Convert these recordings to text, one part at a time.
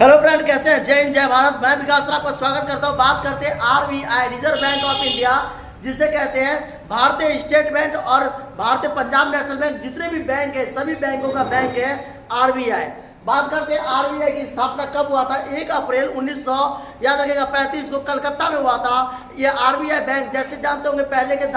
Hello friend, कैसे हैं? जय हिंद, जय भारत। मैं विकास राव का स्वागत करता हूं। बात करते हैं RBI, reserve bank of India, जिसे कहते हैं भारतीय स्टेट बैंक और भारतीय पंजाब नेशनल बैंक। जितने भी बैंक है सभी बैंकों का बैंक है आरबीआई। बात करते हैं आरबीआई की स्थापना कब हुआ था। 1 अप्रैल 1900 याद रखिएगा 35 को कलकत्ता में हुआ था। ये आरबीआई बैंक जैसे जानते होंगे पहले के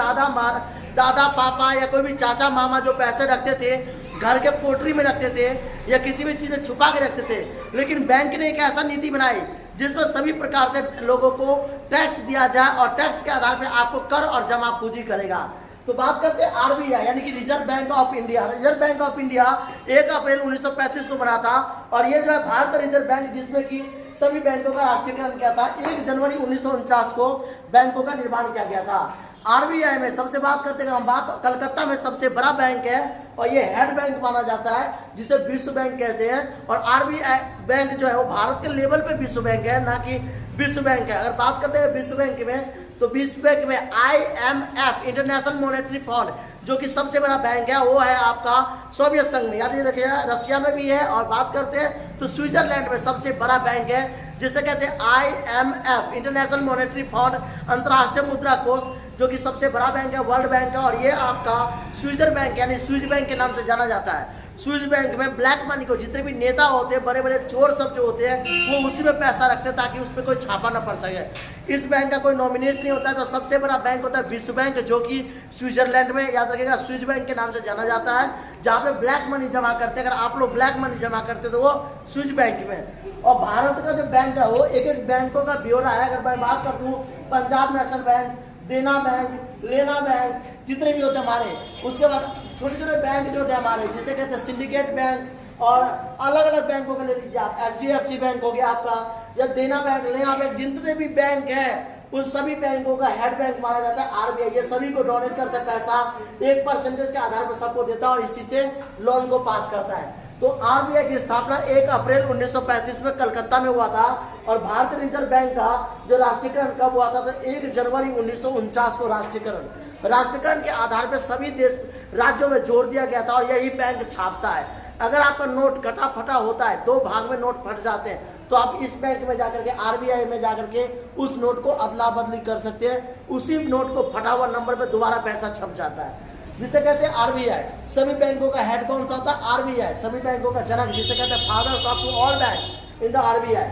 दादा पापा या कोई भी चाचा मामा जो पैसे रखते थे घर के पोटरी में रखते थे या किसी भी चीज़ में छुपा के रखते थे, लेकिन बैंक ने एक ऐसा नीति बनाई जिसमें सभी प्रकार से लोगों को टैक्स दिया जाए और टैक्स के आधार पर आपको कर और जमा पूंजी करेगा। तो बात करते हैं आरबीआई यानी कि reserve bank of India. Reserve bank of India 1 अप्रैल 1935 को बना था और ये जो है भारतीय रिजर्व बैंक जिसमें कि सभी बैंकों का राष्ट्रीयकरण किया था। 1 जनवरी 1949 को बैंकों का निर्माण किया गया था। आरबीआई में सबसे बात करते हैं हम बात कलकत्ता में सबसे बड़ा बैंक है और ये हेड बैंक माना जाता है जिसे विश्व बैंक कहते हैं। और आरबीआई बैंक जो है वो भारत के लेवल पे विश्व बैंक है, ना कि विश्व बैंक है। अगर बात करते हैं विश्व बैंक में तो विश्व बैंक में IMF इंटरनेशनल मॉनेटरी फंड जो कि सबसे बड़ा बैंक है वो है आपका सोवियत संघ में, याद रखिएगा रसिया में भी है। और बात करते हैं तो स्विट्जरलैंड में सबसे बड़ा बैंक है जिसे कहते हैं IMF इंटरनेशनल मॉनेटरी फंड, अंतर्राष्ट्रीय मुद्रा कोष जो कि सबसे बड़ा बैंक है, वर्ल्ड बैंक है। और ये आपका स्विट्जर बैंक यानी स्विस बैंक के नाम से जाना जाता है। स्विस बैंक में ब्लैक मनी को जितने भी नेता होते हैं, बड़े बड़े चोर सब जो होते हैं वो उसी में पैसा रखते हैं ताकि उस पर कोई छापा ना पड़ सके। इस बैंक का कोई नॉमिनेशन नहीं होता है। तो सबसे बड़ा बैंक होता है विश्व बैंक जो कि स्विट्जरलैंड में, याद रखिएगा स्विस बैंक के नाम से जाना जाता है, जहाँ पे ब्लैक मनी जमा करते हैं। अगर आप लोग ब्लैक मनी जमा करते तो वो स्विस बैंक में। और भारत का जो बैंक है वो एक एक बैंकों का ब्यौरा है। अगर मैं बात कर दूँ पंजाब नेशनल बैंक, देना बैंक, लेना बैंक जितने भी होते हैं हमारे, उसके बाद छोटे छोटे बैंक जो होते हैं हमारे जिसे कहते हैं सिंडिकेट बैंक और अलग अलग बैंकों का ले लीजिए आप, HDFC बैंक हो गया आपका या देना बैंक, लेना बैंक, जितने भी बैंक है उन सभी बैंकों का हेड बैंक माना जाता है आरबीआई। ये सभी को डोनेट करता है पैसा 1% के आधार पर सबको देता है और इसी से लोन को पास करता है। तो आरबीआई की स्थापना 1 अप्रैल 1935 में कलकत्ता में हुआ था और भारतीय रिजर्व बैंक का जो राष्ट्रीयकरण कब हुआ था तो 1 जनवरी 1949 को राष्ट्रीयकरण के आधार पर सभी देश राज्यों में जोड़ दिया गया था और यही बैंक छापता है। अगर आपका नोट कटा फटा होता है, 2 भाग में नोट फट जाते हैं, तो आप इस बैंक में जाकर के आरबीआई में जाकर के उस नोट को अदला बदली कर सकते हैं। उसी नोट को फटा हुआ नंबर पे दोबारा पैसा छप जाता है जिसे कहते हैं आरबीआई। सभी बैंकों का हेड कौन सा होता है? आरबीआई। सभी बैंकों का जनक जिसे कहते हैं father of all bank in the RBI.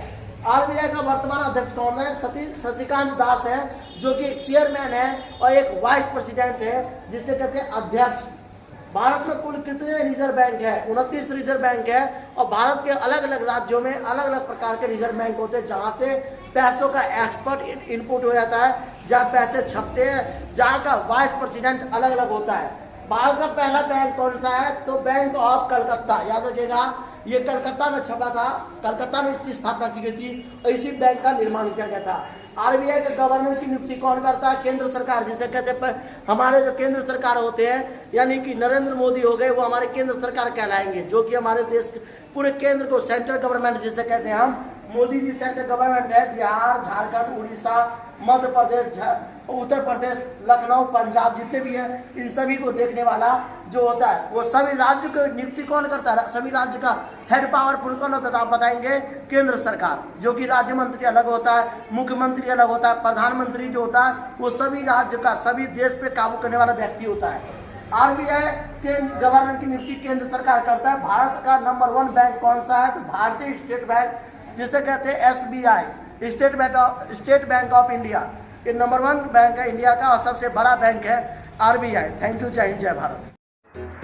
RBI का वर्तमान अध्यक्ष कौन है? शशिकांत दास है जो कि एक चेयरमैन है और एक वाइस प्रेसिडेंट है जिसे कहते हैं अध्यक्ष। भारत में कुल कितने रिजर्व बैंक है? 29 रिजर्व बैंक है और भारत के अलग अलग राज्यों में अलग अलग प्रकार के रिजर्व बैंक होते हैं जहाँ से पैसों का एक्सपर्ट इनपुट हो जाता है, जहाँ पैसे छपते हैं, जहाँ का वाइस प्रेसिडेंट अलग अलग होता है। भारत का पहला बैंक कौन सा है? तो बैंक ऑफ कलकत्ता, याद रखिएगा ये कलकत्ता में छपा था, कलकत्ता में इसकी स्थापना की गई थी और इसी बैंक का निर्माण किया गया था। आरबीआई के गवर्नर की नियुक्ति कौन करता है? केंद्र सरकार, जिसे कहते हैं हमारे जो केंद्र सरकार होते हैं यानी कि नरेंद्र मोदी हो गए वो हमारे केंद्र सरकार कहलाएंगे, जो कि हमारे देश पूरे केंद्र को सेंट्रल गवर्नमेंट जिसे कहते हैं हम। मोदी जी सेंट्रल गवर्नमेंट है। बिहार, झारखंड, उड़ीसा, मध्य प्रदेश, उत्तर प्रदेश, लखनऊ, पंजाब जितने भी हैं इन सभी को देखने वाला जो होता है वो सभी राज्य को नियुक्ति कौन करता है? सभी राज्य का हेड पावरफुल कौन होता है? आप बताएंगे केंद्र सरकार, जो कि राज्य मंत्री अलग होता है, मुख्यमंत्री अलग होता है, प्रधानमंत्री जो होता है वो सभी राज्य का सभी देश पे काबू करने वाला व्यक्ति होता है। आरबीआई के गवर्नर की नियुक्ति केंद्र सरकार करता है। भारत का नंबर 1 बैंक कौन सा है? तो भारतीय स्टेट बैंक जिसे कहते हैं SBI, state bank of India. ये नंबर 1 बैंक है इंडिया का और सबसे बड़ा बैंक है आरबीआई। Thank you. जय हिंद, जय भारत।